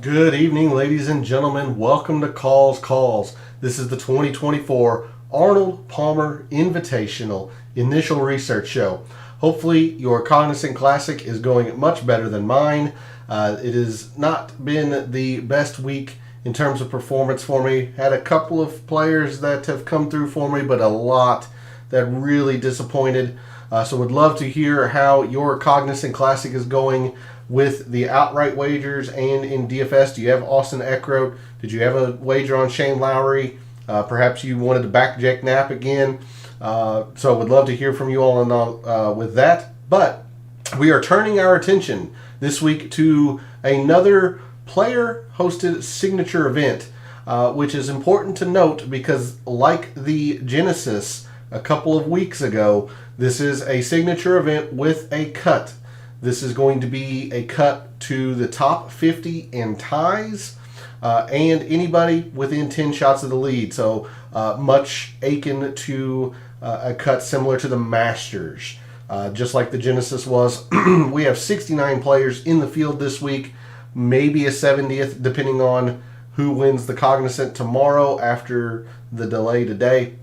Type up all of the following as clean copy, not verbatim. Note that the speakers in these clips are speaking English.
Good evening, ladies and gentlemen. Welcome to Calls. This is the 2024 Arnold Palmer Invitational Initial Research Show. Hopefully, your Cognizant Classic is going much better than mine. It has not been the best week in terms of performance for me. Had a couple of players that have come through for me, but a lot that really disappointed. So would love to hear how your Cognizant Classic is going with the outright wagers and in DFS. Do you have Austin Eckroat? Did you have a wager on Shane Lowry? Perhaps you wanted to back Jack Knapp again. So would love to hear from you all on, with that. But we are turning our attention this week to another player-hosted signature event, which is important to note because like the Genesis a couple of weeks ago, this is a signature event with a cut. This is going to be a cut to the top 50 and ties and anybody within 10 shots of the lead. So much akin to a cut similar to the Masters. Just like the Genesis was. We have 69 players in the field this week, maybe a 70th depending on who wins the Cognizant tomorrow after the delay today.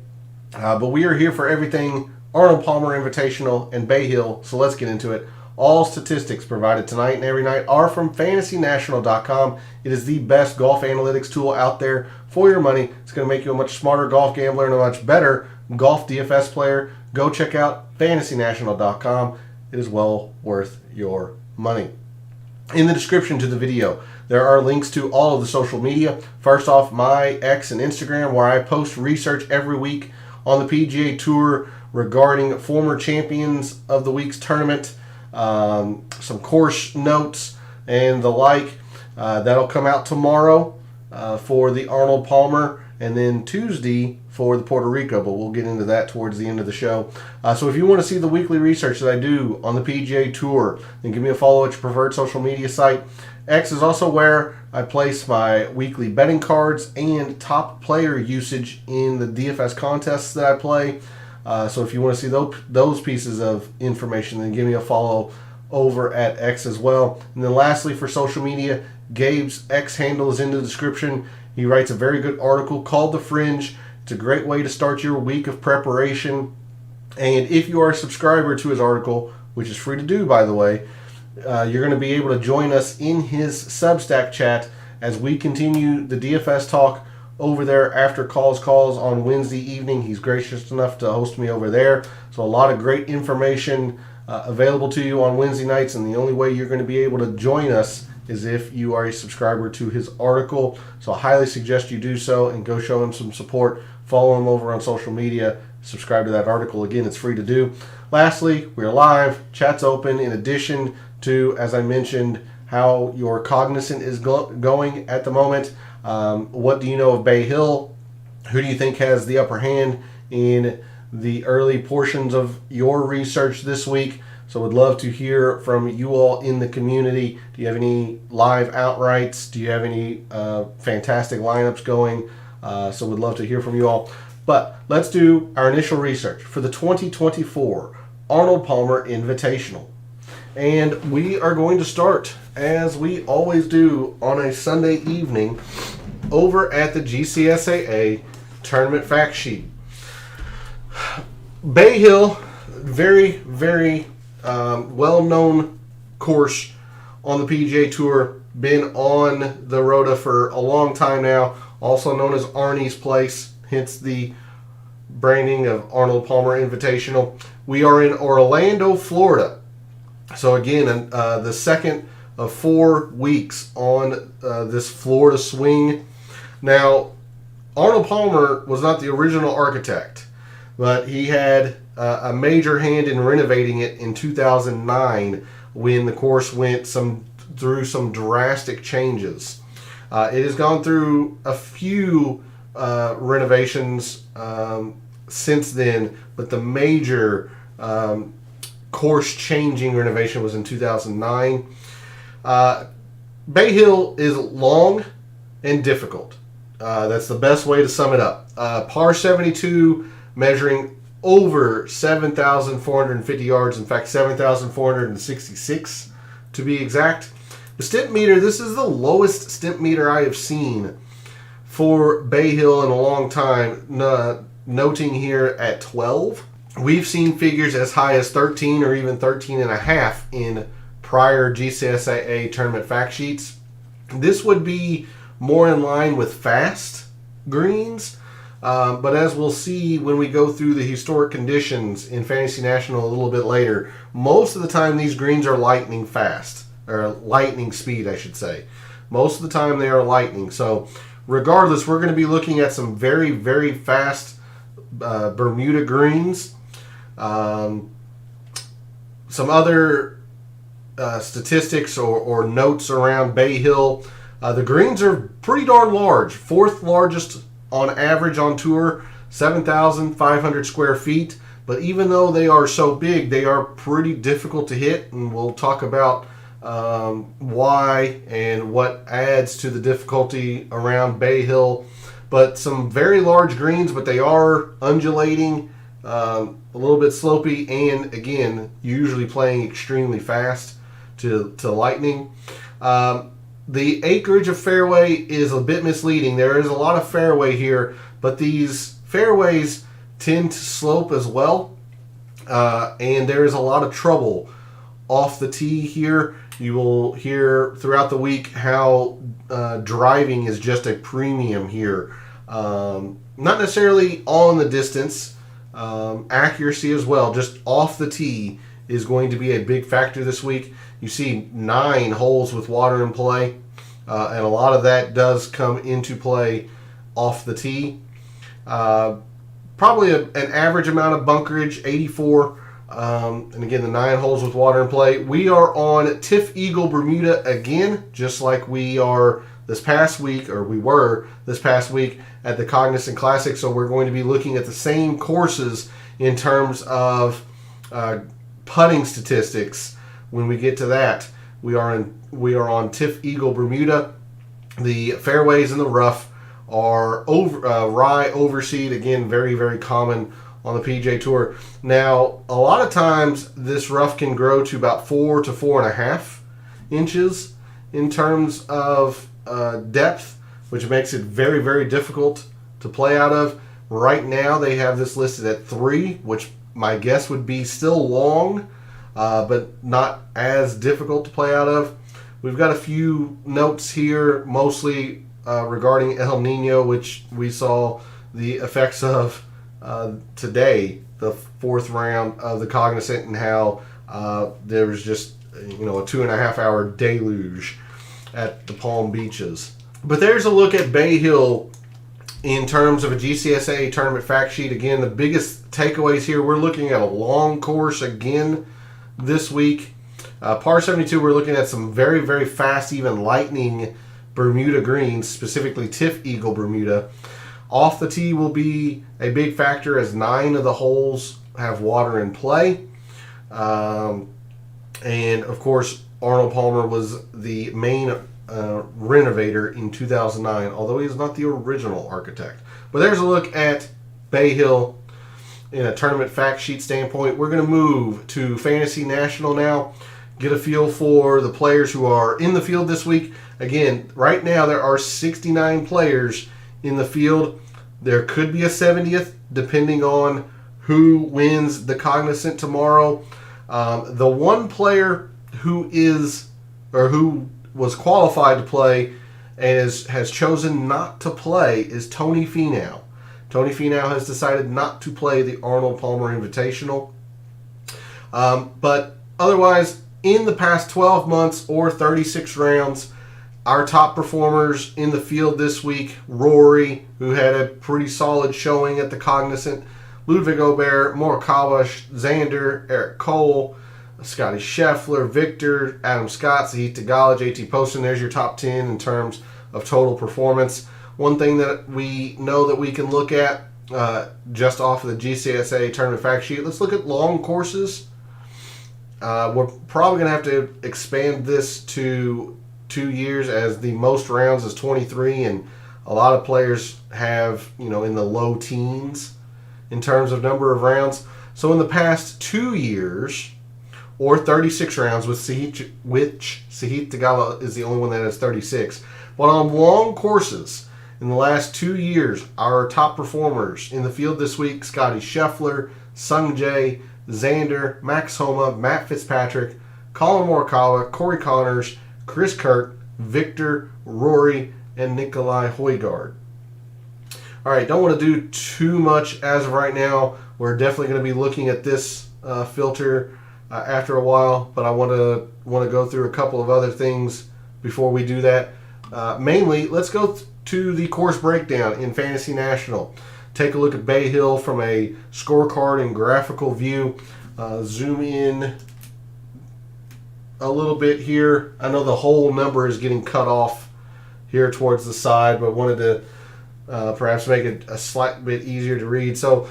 But we are here for everything Arnold Palmer Invitational and Bay Hill, so let's get into it. All statistics provided tonight and every night are from FantasyNational.com. It is the best golf analytics tool out there for your money. It's going to make you a much smarter golf gambler and a much better golf DFS player. Go check out FantasyNational.com. It is well worth your money. In the description to the video, there are links to all of the social media. First off, my X and Instagram, where I post research every week on the PGA Tour regarding former champions of the week's tournament, some course notes and the like. That'll come out tomorrow for the Arnold Palmer, and then Tuesday for the Puerto Rico, but we'll get into that towards the end of the show. So if you want to see the weekly research that I do on the PGA Tour, then give me a follow at your preferred social media site. X is also where I place my weekly betting cards and top player usage in the DFS contests that I play. So if you want to see those pieces of information, then give me a follow over at X as well. And then lastly, for social media, Gabe's X handle is in the description. He writes a very good article called The Fringe. It's a great way to start your week of preparation. And if you are a subscriber to his article, which is free to do, by the way, you're going to be able to join us in his Substack chat as we continue the DFS talk over there after calls on Wednesday evening. He's gracious enough to host me over there. So a lot of great information available to you on Wednesday nights, and the only way you're going to be able to join us is if you are a subscriber to his article. So I highly suggest you do so and go show him some support. Follow him over on social media. Subscribe to that article. Again, it's free to do. Lastly, we're live. Chat's open. In addition to, as I mentioned, how your Cognizant is going at the moment. What do you know of Bay Hill? Who do you think has the upper hand in the early portions of your research this week? So would love to hear from you all in the community. Do you have any live outrights? Do you have any fantastic lineups going? So would love to hear from you all. But let's do our initial research for the 2024 Arnold Palmer Invitational. And we are going to start, as we always do on a Sunday evening, over at the GCSAA Tournament Fact Sheet. Bay Hill, very, very well-known course on the PGA Tour. Been on the Rota for a long time now, also known as Arnie's Place, hence the branding of Arnold Palmer Invitational. We are in Orlando, Florida. So again, the second of 4 weeks on this Florida swing. Now, Arnold Palmer was not the original architect, but he had a major hand in renovating it in 2009 when the course went through some drastic changes. It has gone through a few renovations since then, but the major course-changing renovation was in 2009. Bay Hill is long and difficult. That's the best way to sum it up. Par 72, measuring over 7,450 yards. In fact, 7,466 to be exact. Stimp meter, this is the lowest stimp meter I have seen for Bay Hill in a long time, noting here at 12. We've seen figures as high as 13 or even 13.5 in prior GCSAA tournament fact sheets. This would be more in line with fast greens, but as we'll see when we go through the historic conditions in Fantasy National a little bit later, most of the time these greens are lightning fast, or lightning speed I should say. Most of the time they are lightning. So regardless, we're going to be looking at some very, very fast Bermuda greens. Some other statistics or notes around Bay Hill. The greens are pretty darn large. 4th largest on average on tour, 7,500 square feet. But even though they are so big, they are pretty difficult to hit. And we'll talk about why and what adds to the difficulty around Bay Hill. But some very large greens, but they are undulating, a little bit slopey, and again, usually playing extremely fast to lightning. The acreage of fairway is a bit misleading. There is a lot of fairway here, but these fairways tend to slope as well, and there is a lot of trouble off the tee here. You will hear throughout the week how driving is just a premium here. Not necessarily on the distance, accuracy as well, just off the tee is going to be a big factor this week. You see 9 holes with water in play, and a lot of that does come into play off the tee. Probably an average amount of bunkerage, 84. And again, the 9 holes with water in play. We are on Tiff Eagle Bermuda again, just like we are this past week, or we were this past week at the Cognizant Classic. So we're going to be looking at the same courses in terms of putting statistics. When we get to that, we are on Tiff Eagle Bermuda. The fairways in the rough are rye overseed, again, very, very common on the PGA Tour. Now, a lot of times this rough can grow to about 4 to 4.5 inches in terms of depth, which makes it very, very difficult to play out of. Right now, they have this listed at 3, which my guess would be still long, but not as difficult to play out of. We've got a few notes here, mostly regarding El Nino, which we saw the effects of today, the 4th round of the Cognizant, and how there was just a 2.5 hour deluge at the Palm Beaches. But there's a look at Bay Hill in terms of a GCSA tournament fact sheet. Again, the biggest takeaways here, we're looking at a long course again this week. Par 72, we're looking at some very, very fast, even lightning Bermuda greens, specifically Tiff Eagle Bermuda. Off the tee will be a big factor as 9 of the holes have water in play. And of course, Arnold Palmer was the main renovator in 2009, although he is not the original architect. But there's a look at Bay Hill in a tournament fact sheet standpoint. We're going to move to Fantasy National now, get a feel for the players who are in the field this week. Again, right now there are 69 players in the field. There could be a 70th depending on who wins the Cognizant tomorrow. The one player who was qualified to play and has chosen not to play is Tony Finau. Tony Finau has decided not to play the Arnold Palmer Invitational. But otherwise, in the past 12 months or 36 rounds, our top performers in the field this week: Rory, who had a pretty solid showing at the Cognizant, Ludwig Aubert, Morikawa, Xander, Eric Cole, Scotty Scheffler, Victor, Adam Scott, Sahith Theegala, JT Poston. There's your top 10 in terms of total performance. One thing that we know that we can look at just off of the GCSA tournament fact sheet, let's look at long courses. We're probably going to have to expand this to 2 years, as the most rounds is 23, and a lot of players have, in the low teens in terms of number of rounds. So in the past 2 years, or 36 rounds, which Sahith Theegala is the only one that has 36. But on long courses, in the last 2 years, our top performers in the field this week: Scotty Scheffler, Sung Jae, Xander, Max Homa, Matt Fitzpatrick, Colin Morikawa, Corey Connors, Chris Kirk, Victor, Rory, and Nikolai Højgaard. All right, don't want to do too much as of right now. We're definitely going to be looking at this filter after a while, but I want to go through a couple of other things before we do that. Mainly, let's go to the course breakdown in Fantasy National. Take a look at Bay Hill from a scorecard and graphical view. Zoom in a little bit here. I know the whole number is getting cut off here towards the side, but wanted to perhaps make it a slight bit easier to read. So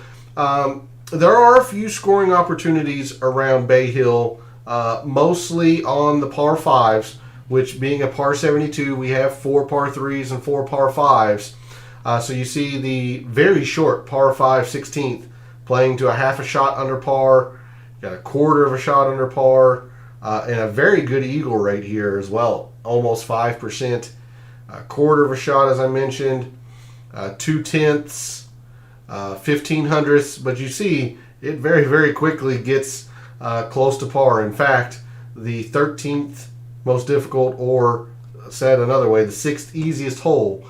there are a few scoring opportunities around Bay Hill, mostly on the par 5s, which being a par 72, we have 4 par 3s and 4 par 5s. So you see the very short par 5 16th playing to a half a shot under par, got a quarter of a shot under par, and a very good eagle rate here as well, almost 5%. A quarter of a shot, as I mentioned, 2/10, 1500ths, but you see it very, very quickly gets close to par. In fact, the 13th most difficult, or said another way, the 6th easiest hole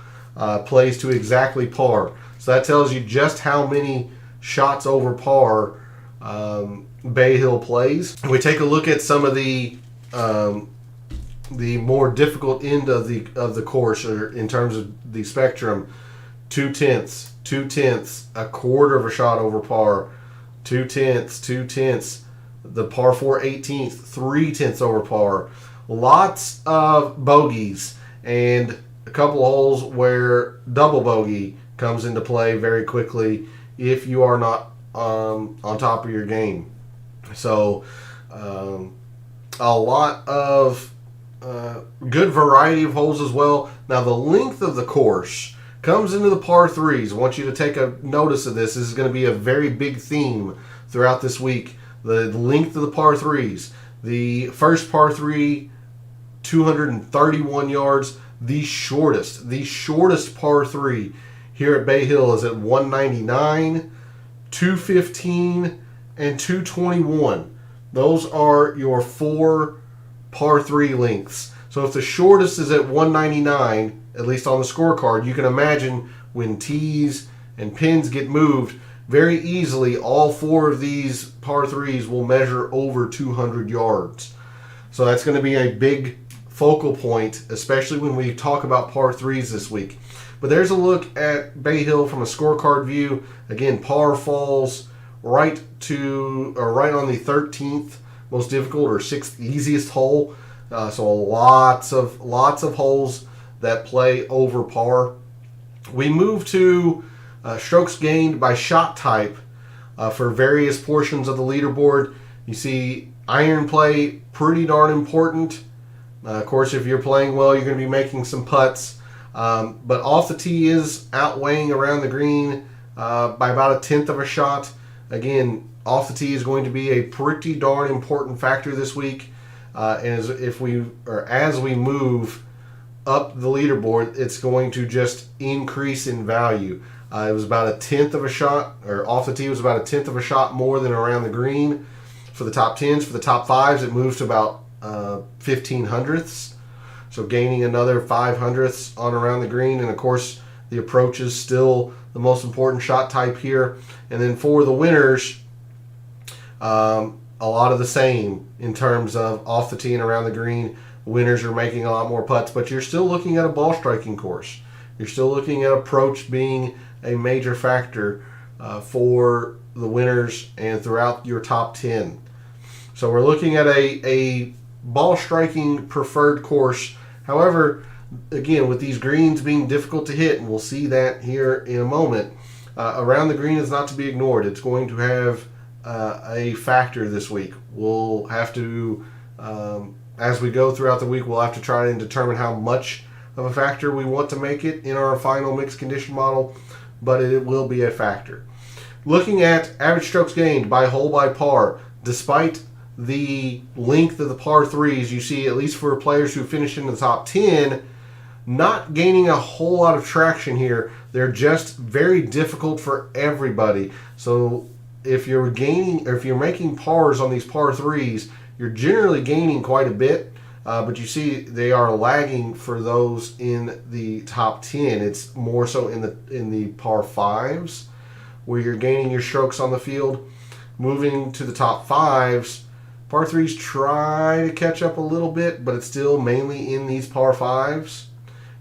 plays to exactly par. So that tells you just how many shots over par Bay Hill plays. We take a look at some of the more difficult end of the course, or in terms of the spectrum. 2/10, a quarter of a shot over par, 2/10, the par 4 18th, 3/10 over par. Lots of bogeys and a couple of holes where double bogey comes into play very quickly if you are not on top of your game. So a lot of good variety of holes as well. Now the length of the course comes into the par 3s. I want you to take a notice of this. This is going to be a very big theme throughout this week. The length of the par 3s. The first par 3, 231 yards. The shortest par 3 here at Bay Hill is at 199, 215, and 221. Those are your 4 par 3 lengths. So if the shortest is at 199, at least on the scorecard, you can imagine when tees and pins get moved, very easily all 4 of these par 3s will measure over 200 yards. So that's going to be a big focal point, especially when we talk about par 3s this week. But there's a look at Bay Hill from a scorecard view. Again, par falls right on the 13th most difficult or 6th easiest hole. So lots of holes that play over par. We move to strokes gained by shot type for various portions of the leaderboard. You see iron play, pretty darn important. Of course, if you're playing well, you're going to be making some putts. But off the tee is outweighing around the green by about 1/10 of a shot. Again, off the tee is going to be a pretty darn important factor this week. And as we move up the leaderboard, it's going to just increase in value. It was about 1/10 of a shot, or off the tee was about 1/10 of a shot more than around the green for the top 10s. For the top 5s, it moves to about 1500ths. So gaining another 500ths on around the green. And of course, the approach is still the most important shot type here. And then for the winners, a lot of the same in terms of off the tee and around the green. Winners are making a lot more putts, but you're still looking at a ball striking course. You're still looking at approach being a major factor for the winners and throughout your top 10. So we're looking at a ball striking preferred course. However, again, with these greens being difficult to hit, and we'll see that here in a moment, around the green is not to be ignored. It's going to have a factor this week. We'll have to, as we go throughout the week, we'll have to try and determine how much of a factor we want to make it in our final mixed condition model, but it will be a factor. Looking at average strokes gained by hole by par, despite the length of the par threes, you see, at least for players who finish in the top 10, not gaining a whole lot of traction here. They're just very difficult for everybody. So if you're gaining, or if you're making pars on these par threes, you're generally gaining quite a bit. But you see they are lagging for those in the top 10. It's more so in the par fives where you're gaining your strokes on the field. Moving to the top fives, par threes try to catch up a little bit, but it's still mainly in these par fives.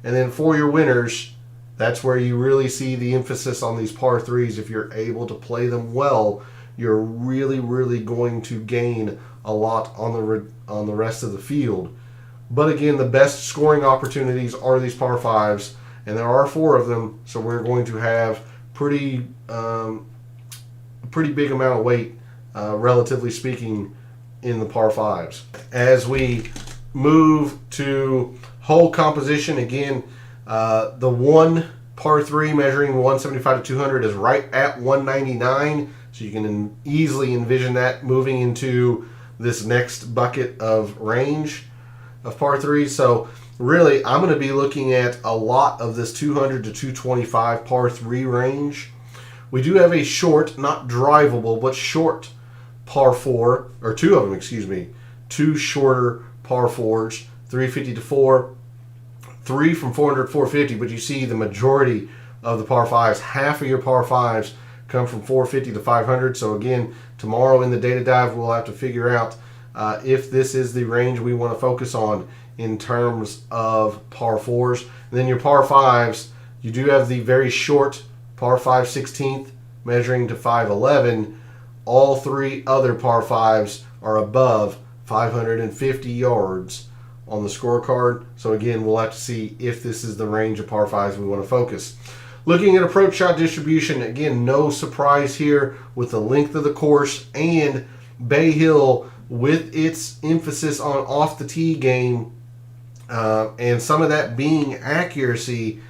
And then for your winners, that's where you really see the emphasis on these par threes. If you're able to play them well, you're really, really going to gain a lot on the rest of the field. But again, the best scoring opportunities are these par fives, and there are 4 of them, so we're going to have pretty big amount of weight, relatively speaking, in the par fives. As we move to hole composition, again, the 1 par 3 measuring 175 to 200 is right at 199, so you can easily envision that moving into this next bucket of range of par 3s. So really, I'm going to be looking at a lot of this 200 to 225 par 3 range. We do have a short, not drivable, but short par 4, or 2 of them, excuse me. 2 shorter par 4s, 350 to 4, 3 from 400 to 450, but you see the majority of the par 5s, half of your par 5s come from 450 to 500. So again, tomorrow in the data dive, we'll have to figure out if this is the range we want to focus on in terms of par 4s. And then your par 5s, you do have the very short par 5 16th measuring to 511. All 3 other par 5s are above 550 yards on the scorecard. So again, we'll have to see if this is the range of par 5s we want to focus. Looking at approach shot distribution, again, no surprise here with the length of the course and Bay Hill with its emphasis on off the tee game, and some of that being accuracy.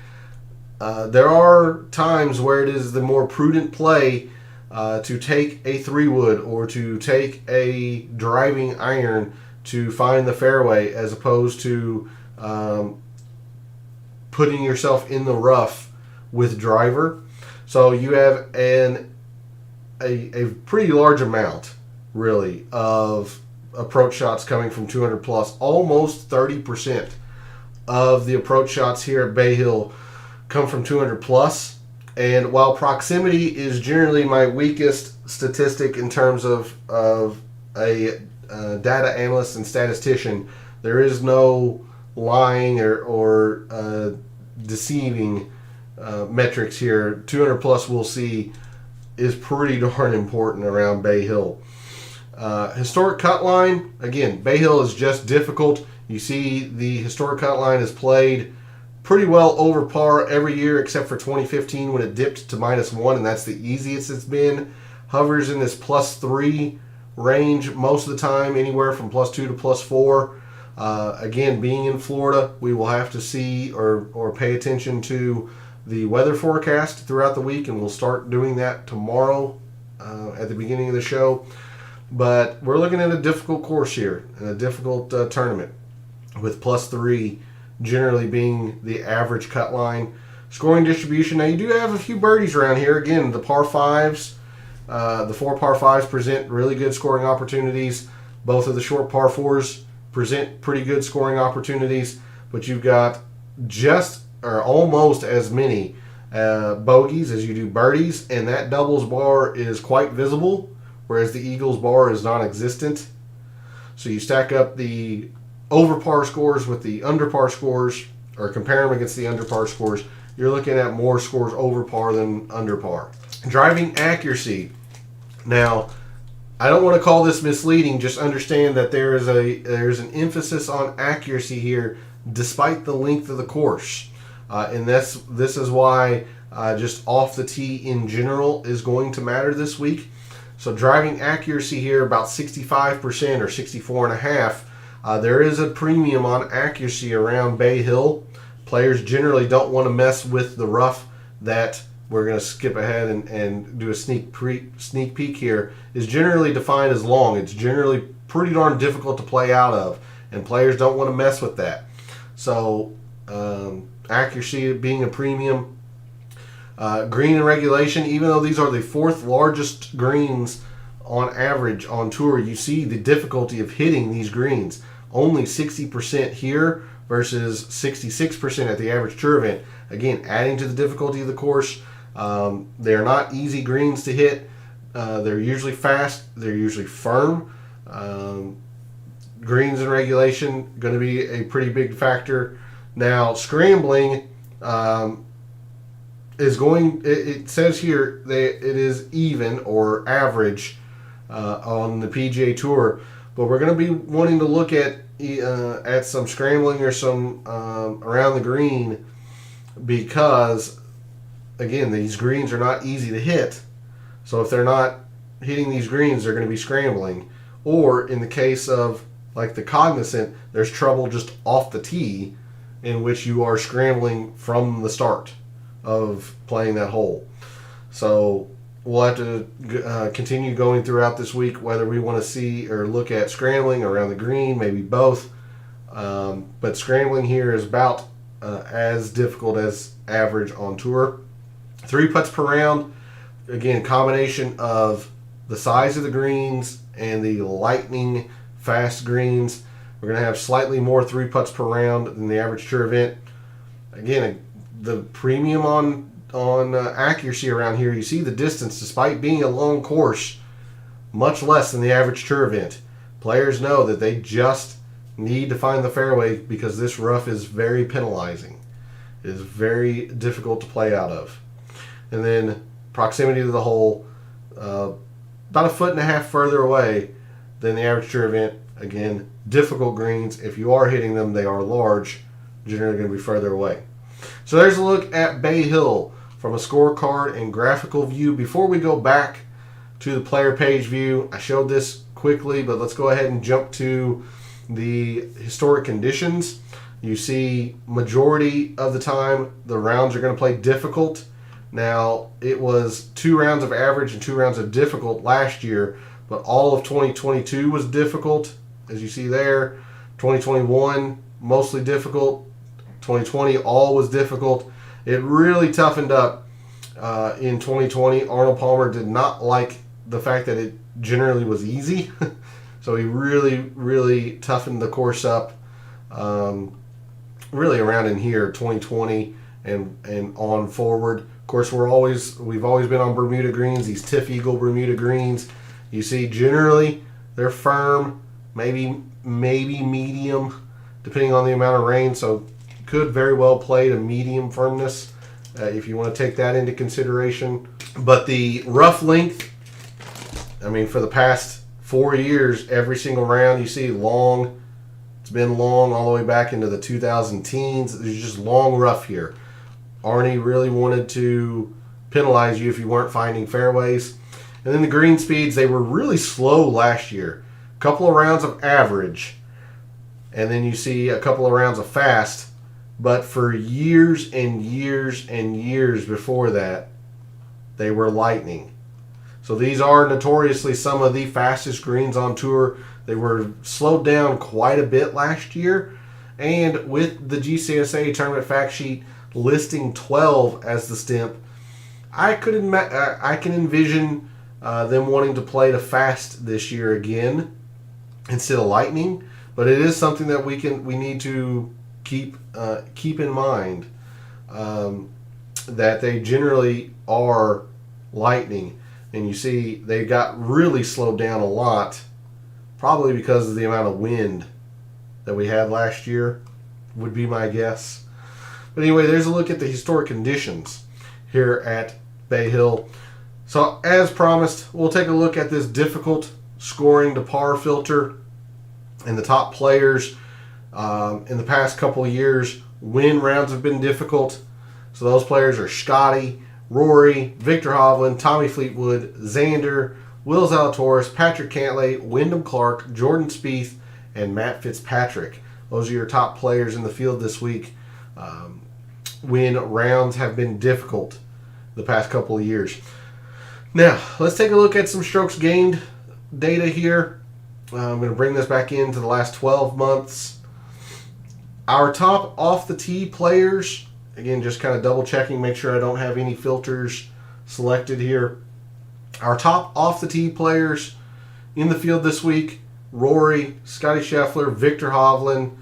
There are times where it is the more prudent play to take a 3-wood or to take a driving iron to find the fairway, as opposed to putting yourself in the rough with driver. So you have a pretty large amount, really, of approach shots coming from 200 plus. Almost 30% of the approach shots here at Bay Hill come from 200 plus. And while proximity is generally my weakest statistic in terms of a data analyst and statistician, there is no lying or deceiving metrics here. 200 plus, we'll see, is pretty darn important around Bay Hill. Historic cut line, again, Bay Hill is just difficult. You see the historic cut line is played pretty well over par every year except for 2015 when it dipped to -1, and that's the easiest it's been. Hovers in this +3 range most of the time, anywhere from +2 to +4. Again, being in Florida, we will have to see or pay attention to the weather forecast throughout the week, and we'll start doing that tomorrow at the beginning of the show. But we're looking at a difficult course here and a difficult tournament, with +3 generally being the average cut line. Scoring distribution, now you do have a few birdies around here. Again, the par 5s, the 4 par 5s present really good scoring opportunities. Both of the short par 4s present pretty good scoring opportunities, but you've got just or almost as many bogeys as you do birdies, and that doubles bar is quite visible, whereas the Eagles bar is non-existent. So you stack up the over par scores with the under par scores, or compare them against the under par scores, you're looking at more scores over par than under par. Driving accuracy. Now, I don't want to call this misleading. Just understand that there's an emphasis on accuracy here, despite the length of the course, and this is why just off the tee in general is going to matter this week. So driving accuracy here about 65% or 64.5%. There is a premium on accuracy around Bay Hill. Players generally don't want to mess with the rough that we're going to skip ahead and do a sneak peek here, is generally defined as long. It's generally pretty darn difficult to play out of, and players don't want to mess with that. So accuracy being a premium. Green and regulation, even though these are the 4th largest greens on average on tour, you see the difficulty of hitting these greens. Only 60% here versus 66% at the average tour event. Again, adding to the difficulty of the course. They're not easy greens to hit. They're usually fast. They're usually firm. Greens and regulation going to be a pretty big factor. Now, scrambling is going. It says here that it is even or average on the PGA Tour, but we're going to be wanting to look at some scrambling or some around the green, because again, these greens are not easy to hit. So if they're not hitting these greens, they're going to be scrambling. Or in the case of like the Cognizant, there's trouble just off the tee, in which you are scrambling from the start of playing that hole. So we'll have to continue going throughout this week whether we want to see or look at scrambling around the green, maybe both. But scrambling here is about as difficult as average on tour. 3 putts per round. Again, combination of the size of the greens and the lightning fast greens. We're going to have slightly more 3 putts per round than the average tour event. Again, the premium on accuracy around here, you see the distance, despite being a long course, much less than the average tour event. Players know that they just need to find the fairway because this rough is very penalizing. It is very difficult to play out of. And then proximity to the hole, about 1.5 feet further away than the average tour event. Again, difficult greens. If you are hitting them, they are large, generally going to be further away. So there's a look at Bay Hill from a scorecard and graphical view. Before we go back to the player page view, I showed this quickly, but let's go ahead and jump to the historic conditions. You see majority of the time the rounds are going to play difficult. Now, it was 2 rounds of average and 2 rounds of difficult last year, but all of 2022 was difficult, as you see there. 2021, mostly difficult. 2020, all was difficult. It really toughened up in 2020. Arnold Palmer did not like the fact that it generally was easy. So he really toughened the course up really around in here, 2020 and on forward. Of course, we've always been on Bermuda greens, these Tiff Eagle Bermuda greens. You see, generally they're firm, maybe medium, depending on the amount of rain. So could very well play to medium firmness if you want to take that into consideration. But the rough length, I mean, for the past 4 years, every single round you see long. It's been long all the way back into the 2010s. There's just long rough here. Arnie really wanted to penalize you if you weren't finding fairways. And then the green speeds, they were really slow last year. A couple of rounds of average, and then you see a couple of rounds of fast. But for years and years and years before that, they were lightning. So these are notoriously some of the fastest greens on tour. They were slowed down quite a bit last year. And with the GCSA tournament fact sheet listing 12 as the stimp, I can envision them wanting to play to fast this year again instead of lightning. But it is something that we need to keep in mind, that they generally are lightning. And you see they got really slowed down a lot, probably because of the amount of wind that we had last year, would be my guess. But anyway, there's a look at the historic conditions here at Bay Hill. So as promised, we'll take a look at this difficult scoring to par filter and the top players. In the past couple of years, win rounds have been difficult. So those players are Scotty, Rory, Victor Hovland, Tommy Fleetwood, Xander, Will Zalatoris, Patrick Cantlay, Wyndham Clark, Jordan Spieth, and Matt Fitzpatrick. Those are your top players in the field this week. When rounds have been difficult the past couple of years. Now, let's take a look at some strokes gained data here. I'm going to bring this back into the last 12 months. Our top off the tee players, again, just kind of double checking, make sure I don't have any filters selected here. Our top off the tee players in the field this week: Rory, Scotty Scheffler, Victor Hovland,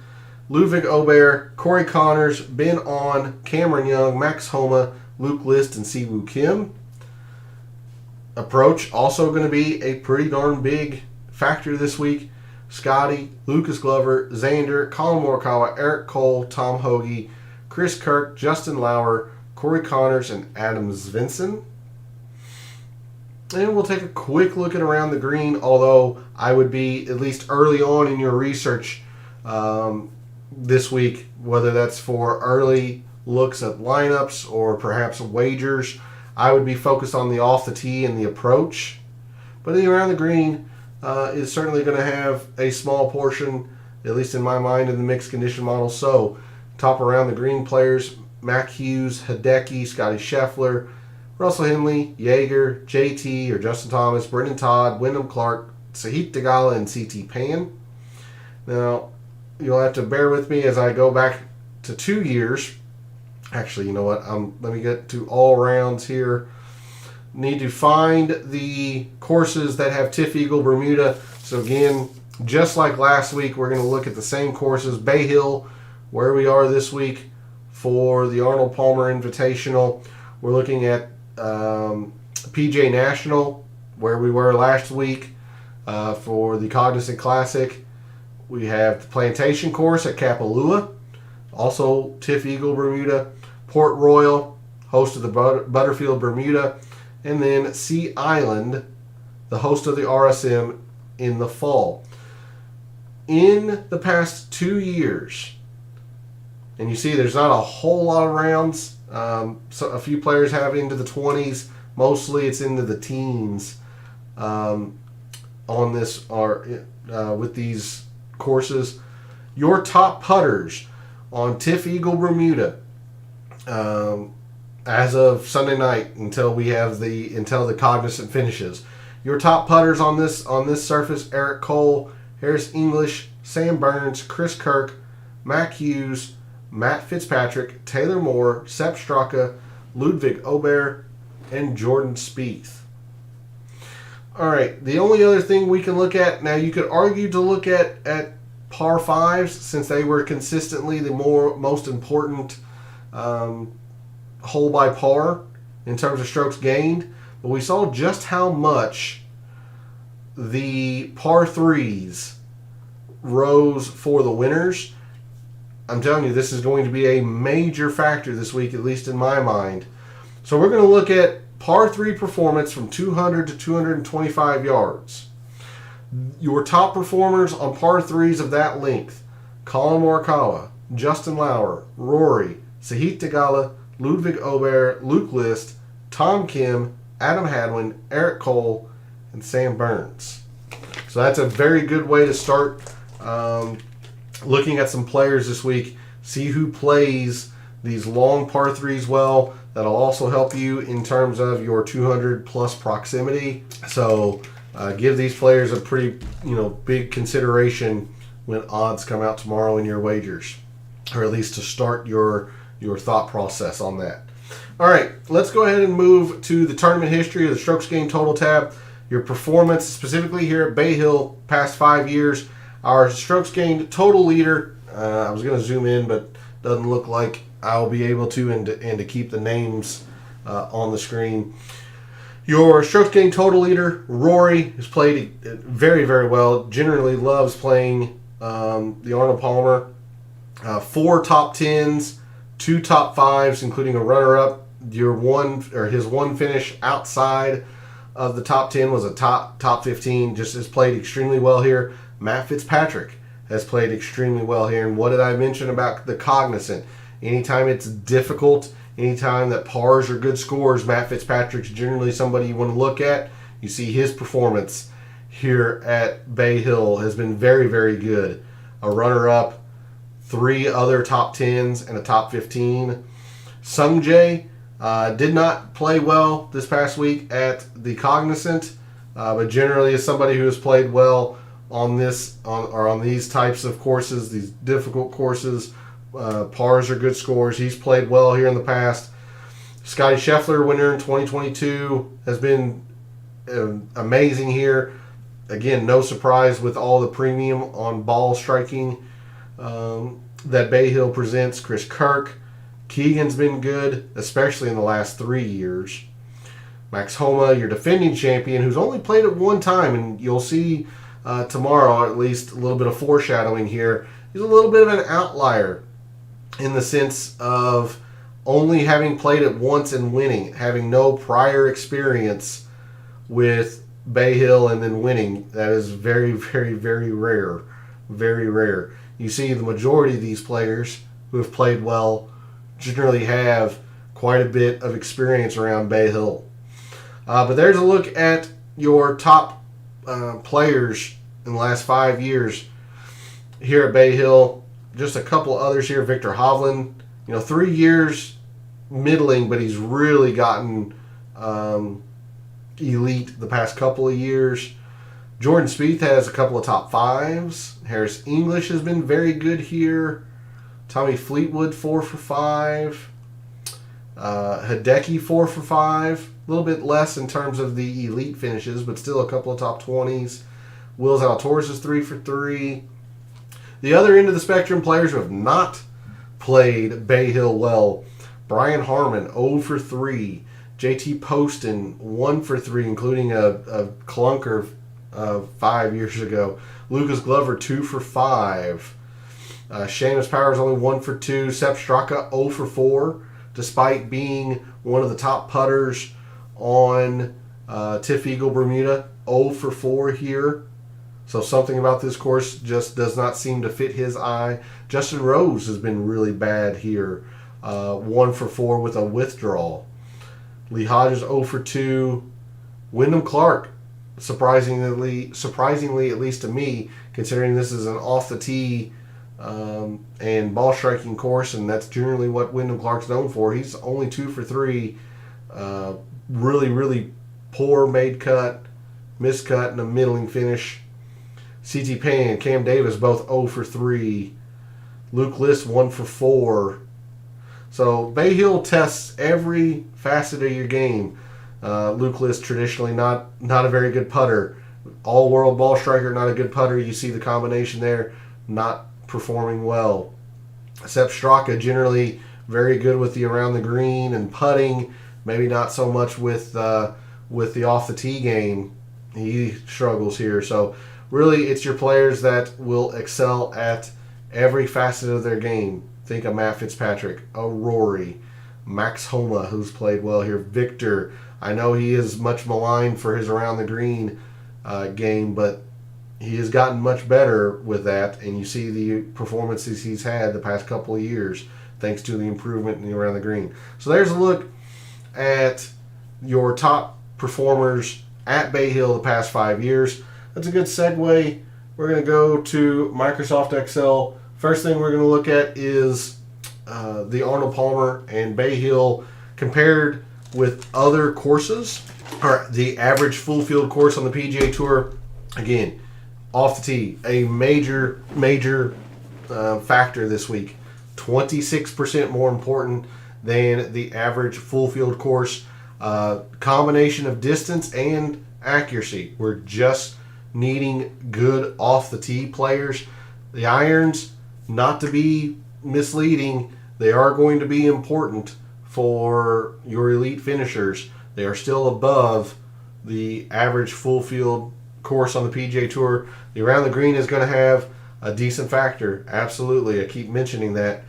Ludwig Aubert, Corey Connors, Ben On, Cameron Young, Max Homa, Luke List, and Siwoo Kim. Approach, also going to be a pretty darn big factor this week: Scotty, Lucas Glover, Xander, Colin Morikawa, Eric Cole, Tom Hoagie, Chris Kirk, Justin Lauer, Corey Connors, and Adam Svensson. And we'll take a quick look at around the green, although I would be, at least early on in your research this week, whether that's for early looks at lineups or perhaps wagers, I would be focused on the off the tee and the approach. But the around the green is certainly going to have a small portion, at least in my mind, in the mixed condition model. So, top around the green players: Mac Hughes, Hideki, Scotty Scheffler, Russell Henley, Jaeger, JT or Justin Thomas, Brendan Todd, Wyndham Clark, Sahith Theegala, and CT Pan. Now, you'll have to bear with me as I go back to 2 years. Actually, you know what? Let me get to all rounds here. Need to find the courses that have Tiff Eagle Bermuda. So again, just like last week, we're going to look at the same courses. Bay Hill, where we are this week for the Arnold Palmer Invitational. We're looking at PGA National, where we were last week for the Cognizant Classic. We have the Plantation Course at Kapalua, also Tiff Eagle Bermuda. Port Royal, host of the Butterfield Bermuda. And then Sea Island, the host of the RSM in the fall. In the past 2 years, and you see there's not a whole lot of rounds. So a few players have into the 20s. Mostly it's into the teens on this with these courses. Your top putters on Tiff Eagle Bermuda as of Sunday night until the Cognizant finishes. Your top putters on this surface: Eric Cole, Harris English, Sam Burns, Chris Kirk, Mac Hughes, Matt Fitzpatrick, Taylor Moore, Sepp Straka, Ludwig Aubert, and Jordan Spieth. All right, the only other thing we can look at, now you could argue to look at par fives, since they were consistently the most important hole by par in terms of strokes gained, but we saw just how much the par threes rose for the winners. I'm telling you, this is going to be a major factor this week, at least in my mind. So we're going to look at par 3 performance from 200 to 225 yards. Your top performers on par 3s of that length: Colin Morikawa, Justin Lauer, Rory, Sahith Theegala, Ludwig Aubert, Luke List, Tom Kim, Adam Hadwin, Eric Cole, and Sam Burns. So that's a very good way to start looking at some players this week. See who plays these long par 3s well. That'll also help you in terms of your 200 plus proximity. So give these players a pretty big consideration when odds come out tomorrow in your wagers, or at least to start your thought process on that. All right, let's go ahead and move to the tournament history of the strokes gained total tab. Your performance, specifically here at Bay Hill, past 5 years. Our strokes gained total leader, I was going to zoom in, but doesn't look like I'll be able to, and to keep the names on the screen. Your strokes gained total leader, Rory, has played very, very well. Generally loves playing the Arnold Palmer. 4 top 10s, 2 top 5s, including a runner-up. His one finish outside of the top 10 was a top 15. Just has played extremely well here. Matt Fitzpatrick has played extremely well here. And what did I mention about the Cognizant? Anytime it's difficult, anytime that pars are good scores, Matt Fitzpatrick's generally somebody you want to look at. You see his performance here at Bay Hill has been very, very good. A runner-up, 3 other top 10s, and a top 15. Sungjae did not play well this past week at the Cognizant, but generally is somebody who has played well on these types of courses, these difficult courses. Pars are good scores. He's played well here in the past. Scotty Scheffler, winner in 2022, has been amazing here. Again, no surprise with all the premium on ball striking that Bay Hill presents. Chris Kirk. Keegan's been good, especially in the last 3 years. Max Homa, your defending champion, who's only played it one time, and you'll see tomorrow, at least a little bit of foreshadowing here. He's a little bit of an outlier in the sense of only having played it once and winning, having no prior experience with Bay Hill and then winning. That is very, very, very rare. Very rare. You see the majority of these players who have played well generally have quite a bit of experience around Bay Hill. But there's a look at your top players in the last 5 years here at Bay Hill. Just a couple others here. Victor Hovland, 3 years middling, but he's really gotten elite the past couple of years. Jordan Spieth has a couple of top fives. Harris English has been very good here. Tommy Fleetwood, 4 for 5. Hideki, 4 for 5. A little bit less in terms of the elite finishes, but still a couple of top 20s. Will Zalatoris is 3 for 3. The other end of the spectrum, players who have not played Bay Hill well. Brian Harmon, 0 for 3. JT Poston, 1 for 3, including a clunker 5 years ago. Lucas Glover, 2 for 5. Seamus Powers, only 1 for 2. Sepp Straka, 0 for 4, despite being one of the top putters on Tiff Eagle Bermuda. 0 for 4 here. So something about this course just does not seem to fit his eye. Justin Rose has been really bad here. 1 for 4 with a withdrawal. Lee Hodges, 0 for 2. Wyndham Clark, surprisingly, at least to me, considering this is an off the tee and ball striking course, and that's generally what Wyndham Clark's known for. He's only 2 for 3. Really, really poor made cut, miscut, and a middling finish. C.T. Payne and Cam Davis both 0 for 3. Luke List 1 for 4. So Bay Hill tests every facet of your game. Luke List, traditionally not a very good putter. All-world ball striker, not a good putter. You see the combination there, not performing well. Sepp Straka, generally very good with the around the green and putting. Maybe not so much with the off the tee game. He struggles here. So really, it's your players that will excel at every facet of their game. Think of Matt Fitzpatrick, a Rory, Max Homa, who's played well here. Victor, I know he is much maligned for his around the green game, but he has gotten much better with that, and you see the performances he's had the past couple of years thanks to the improvement in the around the green. So there's a look at your top performers at Bay Hill the past 5 years. That's a good segue. We're going to go to Microsoft Excel. First thing we're going to look at is the Arnold Palmer and Bay Hill compared with other courses, or the average full field course on the PGA Tour. Again, off the tee, a major factor this week. 26% more important than the average full field course. Combination of distance and accuracy. We're just needing good off the tee players. The irons, not to be misleading, they are going to be important for your elite finishers. They are still above the average full field course on the PGA Tour. The around the green is going to have a decent factor. Absolutely. I keep mentioning that.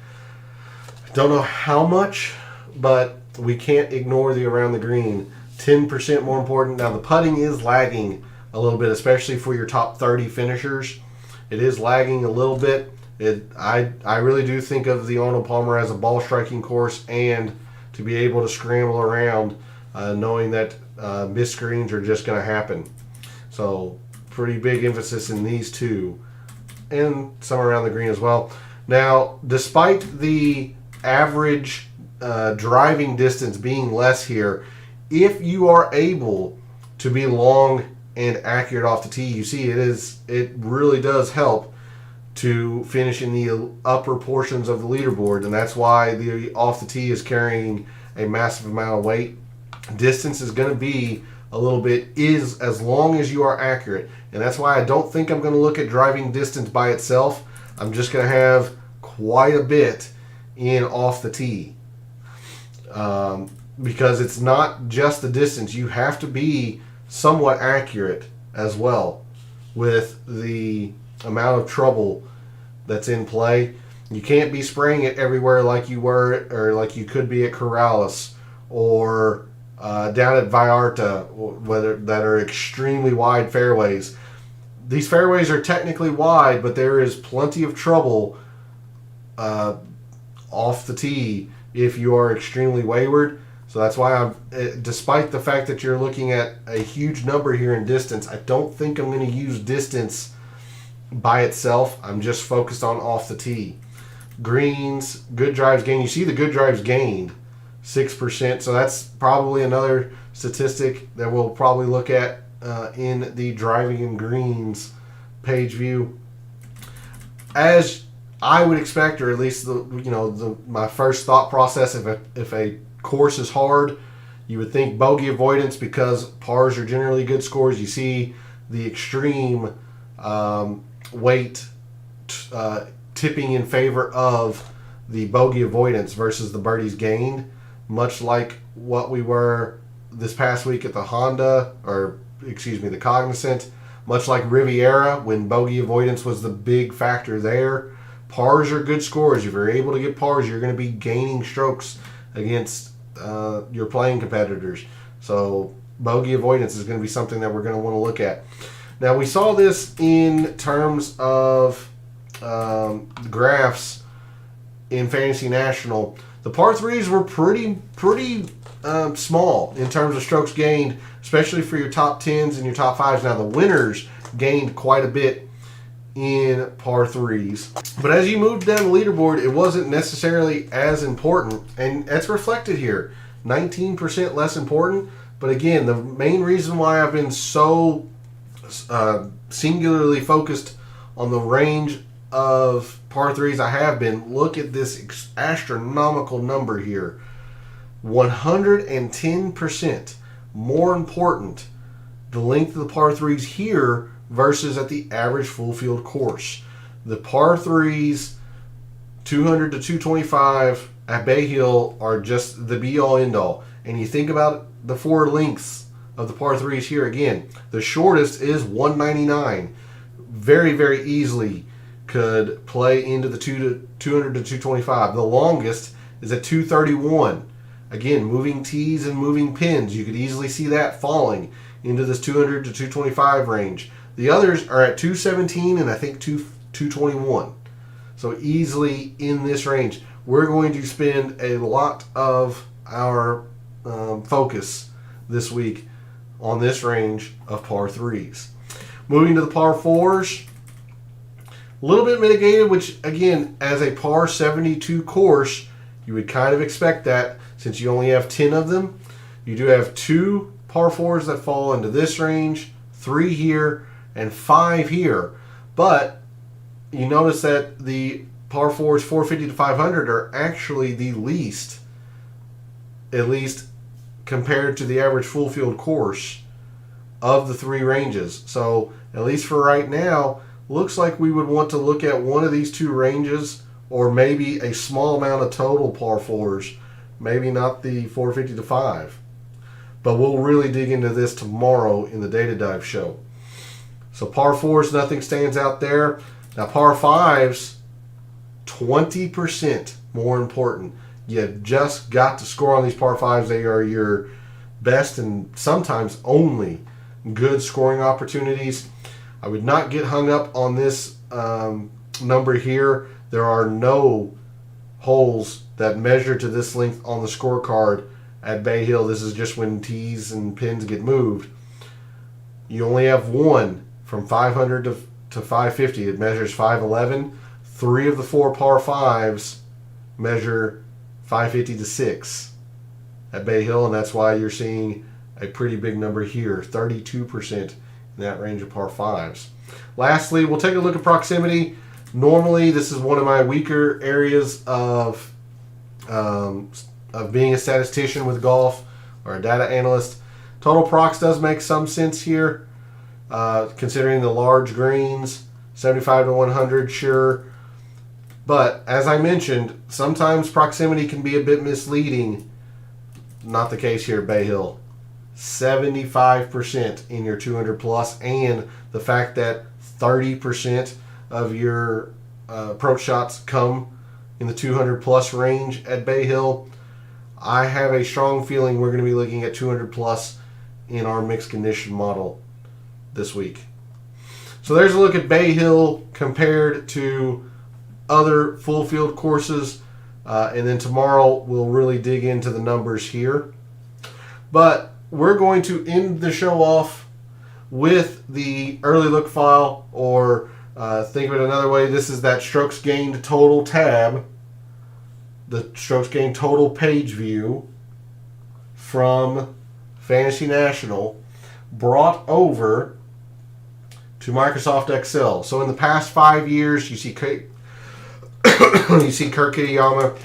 Don't know how much, but we can't ignore the around the green. 10% more important. Now the putting is lagging a little bit, especially for your top 30 finishers. It is lagging a little bit. I really do think of the Arnold Palmer as a ball striking course, and to be able to scramble around knowing that missed screens are just going to happen. So pretty big emphasis in these two, and some around the green as well. Now, despite the average driving distance being less here, if you are able to be long and accurate off the tee, you see it really does help to finish in the upper portions of the leaderboard, and that's why the off the tee is carrying a massive amount of weight. Distance is going to be a little bit, is as long as you are accurate, and that's why I don't think I'm going to look at driving distance by itself. I'm just going to have quite a bit in off the tee, because it's not just the distance. You have to be somewhat accurate as well with the amount of trouble that's in play. You can't be spraying it everywhere like you were, or like you could be at Corrales or down at Vallarta, whether that are extremely wide fairways. These fairways are technically wide, but there is plenty of trouble off the tee if you are extremely wayward. So that's why despite the fact that you're looking at a huge number here in distance, I don't think I'm going to use distance by itself. I'm just focused on off the tee. Greens, good drives gained. You see the good drives gained, 6%. So that's probably another statistic that we'll probably look at in the driving and greens page view. As I would expect, or at least my first thought process, if a course is hard, you would think bogey avoidance, because pars are generally good scores. You see the extreme weight tipping in favor of the bogey avoidance versus the birdies gained, much like what we were this past week at the the Cognizant, much like Riviera when bogey avoidance was the big factor there. Pars are good scores. If you're able to get pars, you're going to be gaining strokes against your playing competitors. So bogey avoidance is going to be something that we're going to want to look at. Now, we saw this in terms of graphs in Fantasy National. The par threes were pretty small in terms of strokes gained, especially for your top 10s and your top 5s. Now, the winners gained quite a bit in par threes. But as you moved down the leaderboard, it wasn't necessarily as important, and that's reflected here. 19% less important. But again, the main reason why I've been so singularly focused on the range of par threes I have been, look at this astronomical number here. 110% more important the length of the par threes here versus at the average full field course. The par threes 200 to 225 at Bay Hill are just the be all end all. And you think about the four lengths of the par threes here again. The shortest is 199. Very, very easily could play into the 200 to 225. The longest is at 231. Again, moving tees and moving pins. You could easily see that falling into this 200 to 225 range. The others are at 217 and I think 221. So easily in this range. We're going to spend a lot of our focus this week on this range of par threes. Moving to the par fours, a little bit mitigated, which again, as a par 72 course, you would kind of expect that since you only have 10 of them. You do have 2 par fours that fall into this range, 3 here, and 5 here. But you notice that the par fours 450 to 500 are actually the least, at least compared to the average full field course of the 3 ranges. So at least for right now, looks like we would want to look at one of these 2 ranges, or maybe a small amount of total par fours, maybe not the 450 to 5. But we'll really dig into this tomorrow in the Data Dive show. So par fours, nothing stands out there. Now par fives, 20% more important. You've just got to score on these par fives. They are your best and sometimes only good scoring opportunities. I would not get hung up on this number here. There are no holes that measure to this length on the scorecard at Bay Hill. This is just when tees and pins get moved. You only have one from 500 to 550. It measures 511. 3 of the 4 par 5s measure 550 to 6 at Bay Hill, and that's why you're seeing a pretty big number here, 32% in that range of par 5s. Lastly, we'll take a look at proximity. Normally, this is one of my weaker areas of being a statistician with golf or a data analyst. Total prox does make some sense here, considering the large greens, 75 to 100, sure. But as I mentioned, sometimes proximity can be a bit misleading. Not the case here at Bay Hill. 75% in your 200 plus, and the fact that 30% of your approach shots come in the 200 plus range at Bay Hill. I have a strong feeling we're going to be looking at 200 plus in our mixed condition model this week. So there's a look at Bay Hill compared to other full field courses, and then tomorrow we'll really dig into the numbers here. But we're going to end the show off with the early look file, or think of it another way, this is that strokes gained total tab, the strokes gained total page view from Fantasy National, brought over to Microsoft Excel. So in the past 5 years, you see you see Kurt Kitayama,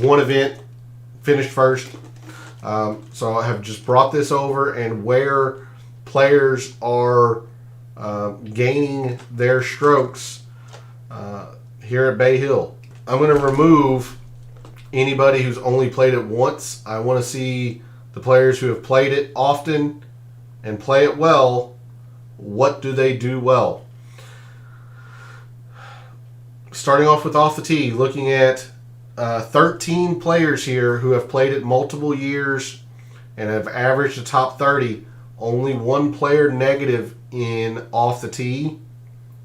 one event, finished first. So I have just brought this over, and where players are gaining their strokes here at Bay Hill. I'm going to remove anybody who's only played it once. I want to see the players who have played it often and play it well. What do they do well? Starting off with off the tee, looking at 13 players here who have played it multiple years and have averaged the top 30. Only one player negative in off the tee.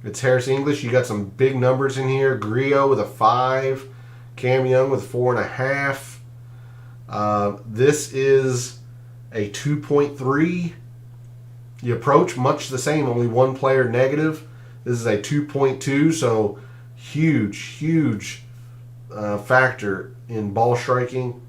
It's Harris English. You got some big numbers in here. Griot with a 5. Cam Young with 4.5. This is a 2.3. The approach, much the same. Only one player negative. This is a 2.2. So huge factor in ball striking.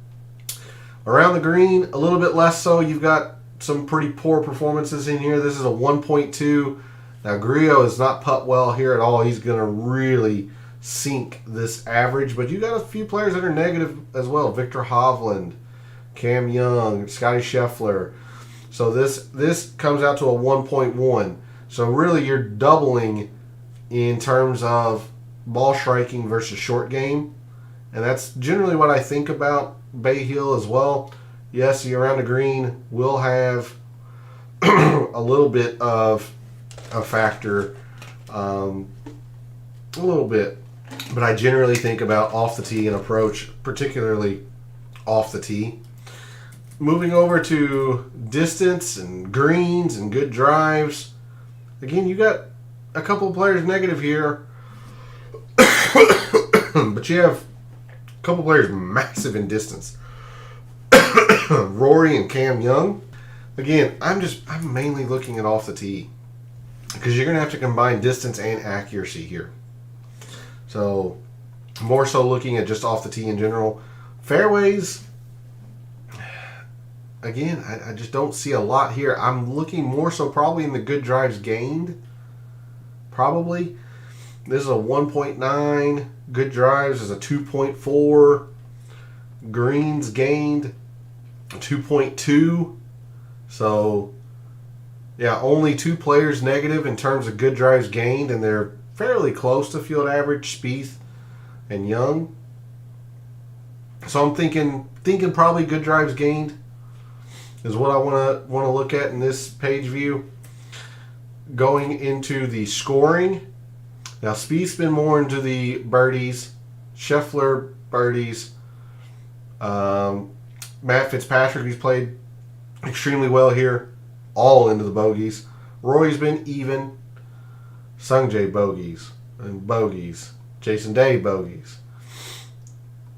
Around the green, a little bit less so. You've got some pretty poor performances in here. This is a 1.2. Now, Griot is not putt well here at all. He's going to really sink this average. But you got a few players that are negative as well. Victor Hovland, Cam Young, Scotty Scheffler. So this comes out to a 1.1. So really you're doubling in terms of ball striking versus short game. And that's generally what I think about Bay Hill as well. Yes, the around the green will have a little bit of a factor, a little bit. But I generally think about off the tee and approach, particularly off the tee. Moving over to distance and greens and good drives. Again, you got a couple of players negative here. But you have a couple of players massive in distance. Rory and Cam Young. Again, I'm mainly looking at off the tee, because you're going to have to combine distance and accuracy here. So, more so looking at just off the tee in general. Fairways, again, I just don't see a lot here. I'm looking more so probably in the good drives gained. Probably. This is a 1.9. Good drives is a 2.4. Greens gained, 2.2. So, yeah, only 2 players negative in terms of good drives gained, and they're fairly close to field average, Spieth and Young. So I'm thinking probably good drives gained is what I want to look at in this page view. Going into the scoring. Now, Spieth's been more into the birdies. Scheffler, birdies. Matt Fitzpatrick, he's played extremely well here. All into the bogeys. Rory's been even. Sungjae bogeys. And bogeys. Jason Day bogeys.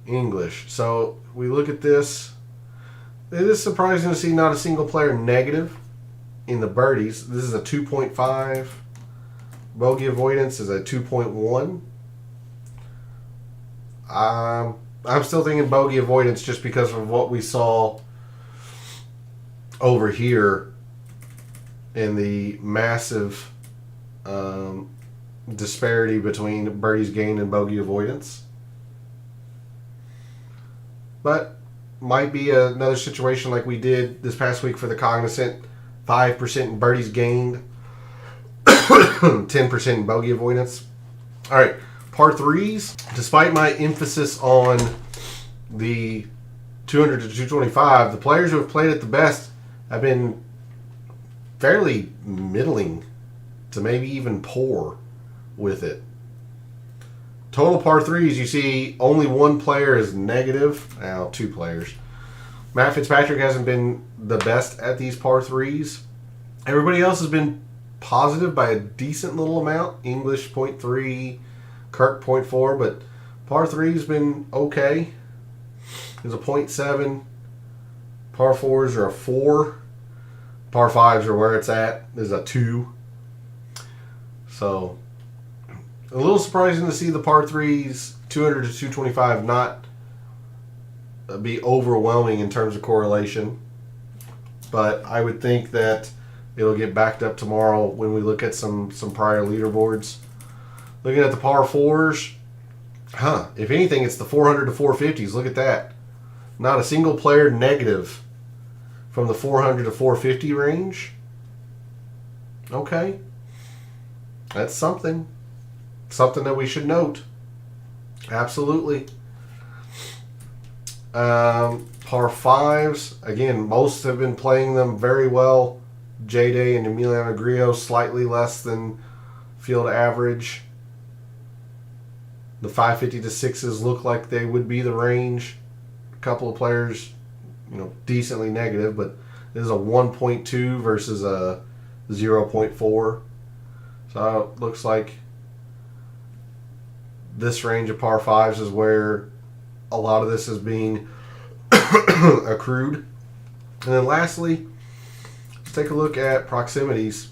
English. So, we look at this. It is surprising to see not a single player negative in the birdies. This is a 2.5. Bogey avoidance is a 2.1. I'm still thinking bogey avoidance just because of what we saw over here and the massive disparity between birdies gained and bogey avoidance. But might be another situation like we did this past week for the Cognizant. 5% in birdies gained, 10% in bogey avoidance. All right, par threes. Despite my emphasis on the 200 to 225, the players who have played it the best have been fairly middling to maybe even poor with it. Total par threes, you see only one player is negative. Now, two players. Matt Fitzpatrick hasn't been the best at these par threes. Everybody else has been positive by a decent little amount. English 0.3, Kirk 0.4, but par three's been okay. There's a 0.7. Par fours are a 4. Par fives are where it's at. There's a 2. So, a little surprising to see the par threes 200 to 225 not be overwhelming in terms of correlation. But I would think that it'll get backed up tomorrow when we look at some prior leaderboards. Looking at the par fours, if anything, it's the 400 to 450s. Look at that. Not a single player negative from the 400 to 450 range. Okay. That's something. Something that we should note. Absolutely. Par fives, again, most have been playing them very well. J-Day and Emiliano Grillo slightly less than field average. The 550 to 6s look like they would be the range. A couple of players, decently negative, but this is a 1.2 versus a 0.4. So it looks like this range of par fives is where a lot of this is being accrued. And then lastly, let's take a look at proximities.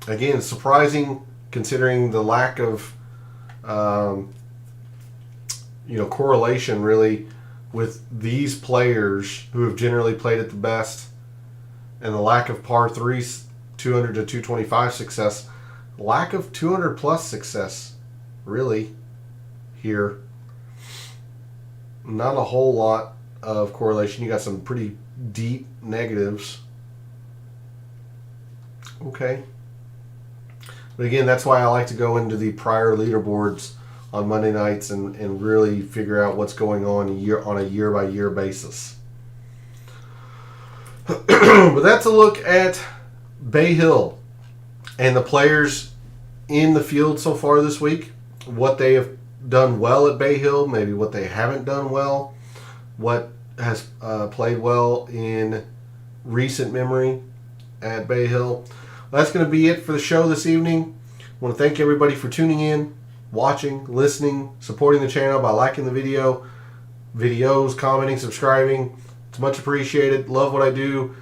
Again, surprising considering the lack of correlation really with these players who have generally played it the best, and the lack of par threes 200 to 225 success, lack of 200 plus success really here. Not a whole lot of correlation. You got some pretty deep negatives. Okay. But again, that's why I like to go into the prior leaderboards on Monday nights and really figure out what's going on on a year-by-year basis. But that's a look at Bay Hill and the players in the field so far this week, what they have done well at Bay Hill, maybe what they haven't done well, what has played well in recent memory at Bay Hill. That's going to be it for the show this evening. I want to thank everybody for tuning in, watching, listening, supporting the channel by liking the videos, commenting, subscribing. It's much appreciated. Love what I do.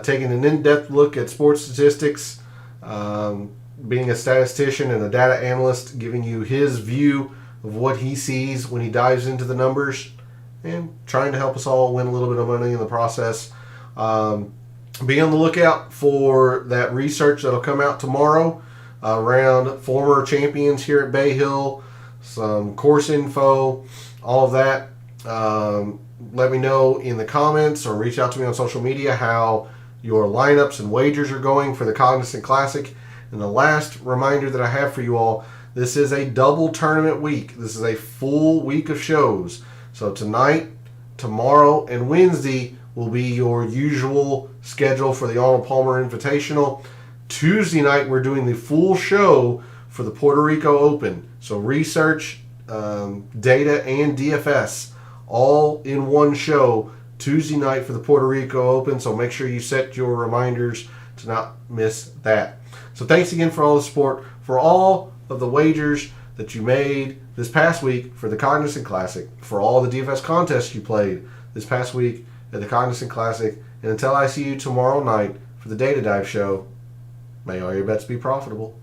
Taking an in-depth look at sports statistics, being a statistician and a data analyst, giving you his view of what he sees when he dives into the numbers, and trying to help us all win a little bit of money in the process. Be on the lookout for that research that'll come out tomorrow around former champions here at Bay Hill, some course info, all of that. Let me know in the comments or reach out to me on social media how your lineups and wagers are going for the Cognizant Classic. And the last reminder that I have for you all, this is a double tournament week. This is a full week of shows. So tonight, tomorrow, and Wednesday will be your usual schedule for the Arnold Palmer Invitational. Tuesday night, we're doing the full show for the Puerto Rico Open. So research, data, and DFS all in one show Tuesday night for the Puerto Rico Open. So make sure you set your reminders to not miss that. So thanks again for all the support, for all of the wagers that you made this past week for the Cognizant Classic, for all the DFS contests you played this past week at the Cognizant Classic. And until I see you tomorrow night for the Data Dive Show, may all your bets be profitable.